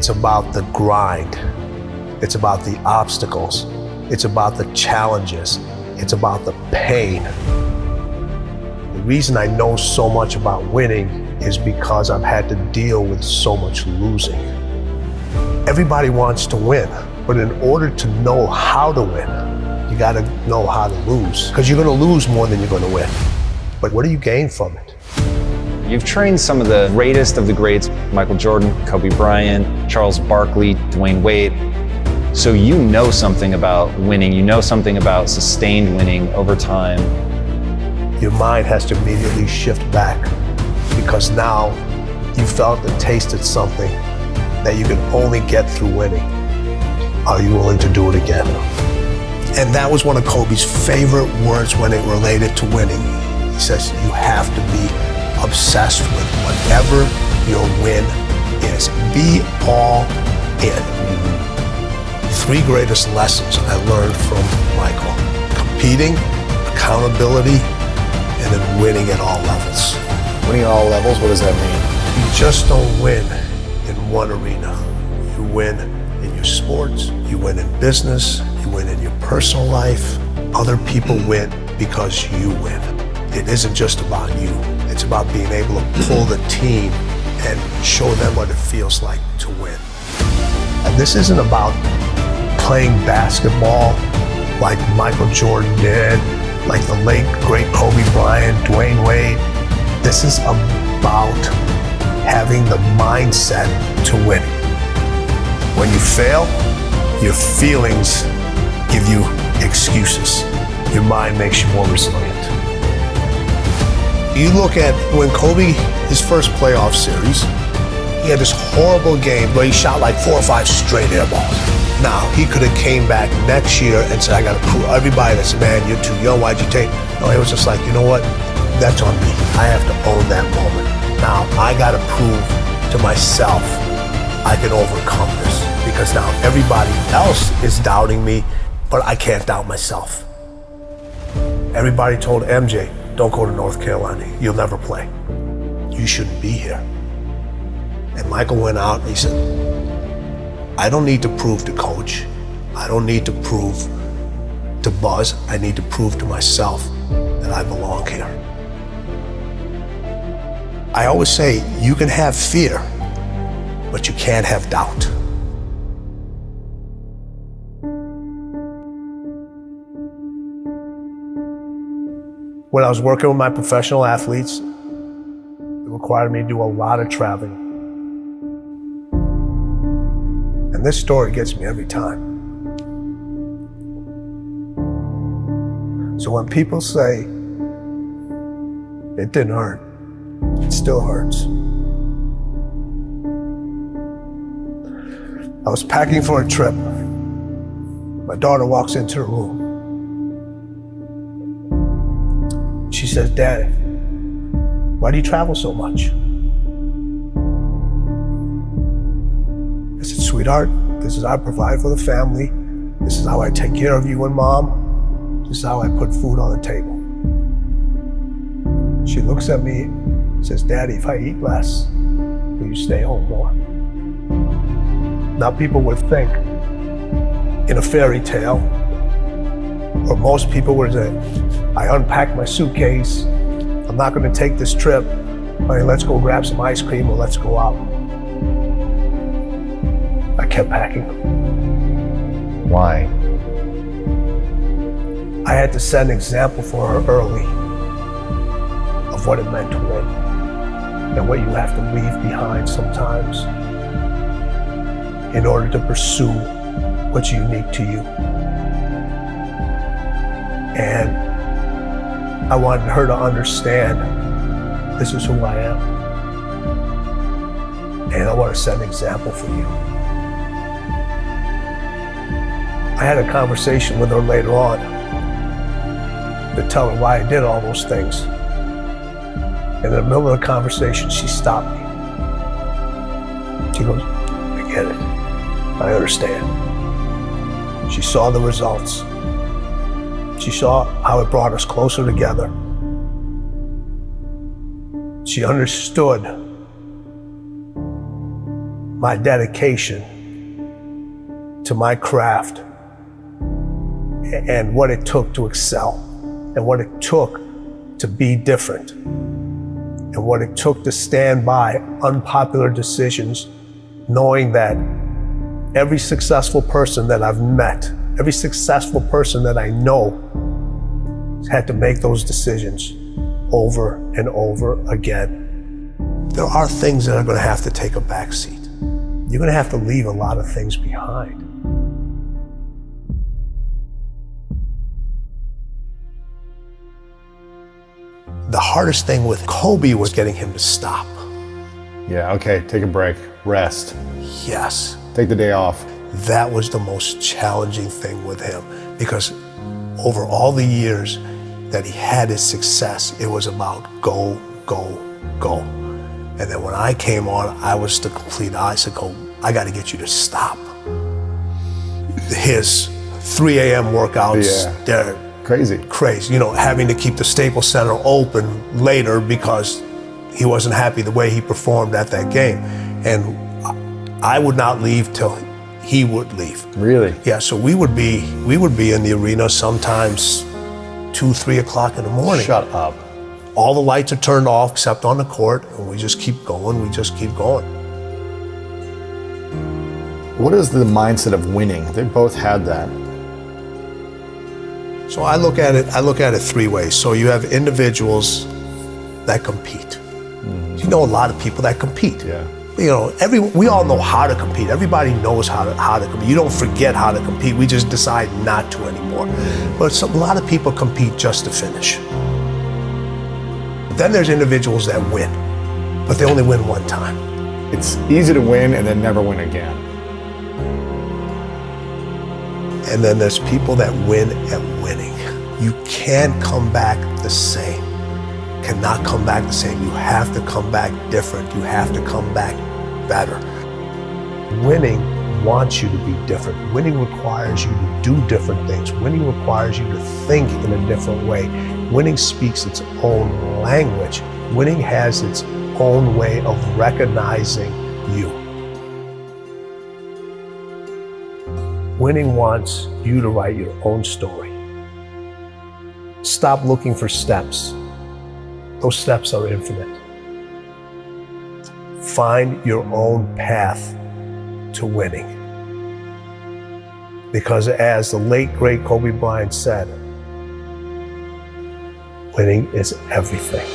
It's about the grind. It's about the obstacles. It's about the challenges. It's about the pain. The reason I know so much about winning is because I've had to deal with so much losing. Everybody wants to win, but in order to know how to win, you gotta know how to lose, because you're gonna lose more than you're gonna win. But what do you gain from it? You've trained some of the greatest of the greats, Michael Jordan, Kobe Bryant, Charles Barkley, Dwyane Wade. So you know something about winning, you know something about sustained winning over time. Your mind has to immediately shift back, because now you felt and tasted something that you can only get through winning. Are you willing to do it again? And that was one of Kobe's favorite words when it related to winning. He says, you have to be obsessed with whatever your win is. Be all in. 3 greatest lessons I learned from Michael: competing, accountability, and then winning at all levels. Winning at all levels, what does that mean? You just don't win in one arena. You win in your sports, you win in business, you win in your personal life. Other people win because you win. It isn't just about you. It's about being able to pull the team and show them what it feels like to win. And this isn't about playing basketball like Michael Jordan did, like the late, great Kobe Bryant, Dwyane Wade. This is about having the mindset to win. When you fail, your feelings give you excuses. Your mind makes you more resilient. You look at when Kobe, his first playoff series, he had this horrible game where he shot like 4 or 5 straight air balls. Now, he could have came back next year and said, I got to prove everybody that said, man, you're too young, why'd you take? No, it was just like, you know what? That's on me. I have to own that moment. Now, I got to prove to myself I can overcome this, because now everybody else is doubting me, but I can't doubt myself. Everybody told MJ, don't go to North Carolina, you'll never play. You shouldn't be here. And Michael went out and he said, I don't need to prove to coach. I don't need to prove to Buzz. I need to prove to myself that I belong here. I always say, you can have fear, but you can't have doubt. When I was working with my professional athletes, it required me to do a lot of traveling. And this story gets me every time. So when people say, it didn't hurt, it still hurts. I was packing for a trip. My daughter walks into the room. She says, Dad, why do you travel so much? I said, sweetheart, this is how I provide for the family. This is how I take care of you and Mom. This is how I put food on the table. She looks at me and says, Daddy, if I eat less, will you stay home more? Now people would think in a fairy tale, or most people would say, I unpacked my suitcase, I'm not gonna take this trip, honey, let's go grab some ice cream or let's go out. I kept packing. Why? I had to set an example for her early of what it meant to win and what you have to leave behind sometimes in order to pursue what's unique to you. And I wanted her to understand this is who I am. And I want to set an example for you. I had a conversation with her later on to tell her why I did all those things. In the middle of the conversation, she stopped me. She goes, I get it. I understand. She saw the results. She saw how it brought us closer together. She understood my dedication to my craft and what it took to excel and what it took to be different and what it took to stand by unpopular decisions, knowing that every successful person that I've met, every successful person that I know had to make those decisions over and over again. There are things that are going to have to take a back seat. You're going to have to leave a lot of things behind. The hardest thing with Kobe was getting him to stop. Yeah, okay, take a break, rest, Yes, take the day off. that was the most challenging thing with him, because over all the years that he had his success, it was about go, go, go. And then when I came on, I was the complete opposite. I got to get you to stop. His 3 a.m. workouts, Yeah. they're Crazy. crazy. You know, having to keep the Staples Center open later because he wasn't happy the way he performed at that game. And I would not leave till he would leave. Really? Yeah, so we would be in the arena sometimes 2, 3 o'clock in the morning. Shut up. All the lights are turned off except on the court, and we just keep going, we just keep going. What is the mindset of winning? They both had that. So I look at it 3 ways. So you have individuals that compete. You know a lot of people that compete. Yeah. You know, we all know how to compete. Everybody knows how to compete. You don't forget how to compete. We just decide not to anymore. But a lot of people compete just to finish. Then there's individuals that win, but they only win one time. It's easy to win and then never win again. And then there's people that win at winning. You can't come back the same. Cannot come back the same. You have to come back different. You have to come back better. Winning wants you to be different. Winning requires you to do different things. Winning requires you to think in a different way. Winning speaks its own language. Winning has its own way of recognizing you. Winning wants you to write your own story. Stop looking for steps. Those steps are infinite. Find your own path to winning. Because as the late, great Kobe Bryant said, winning is everything.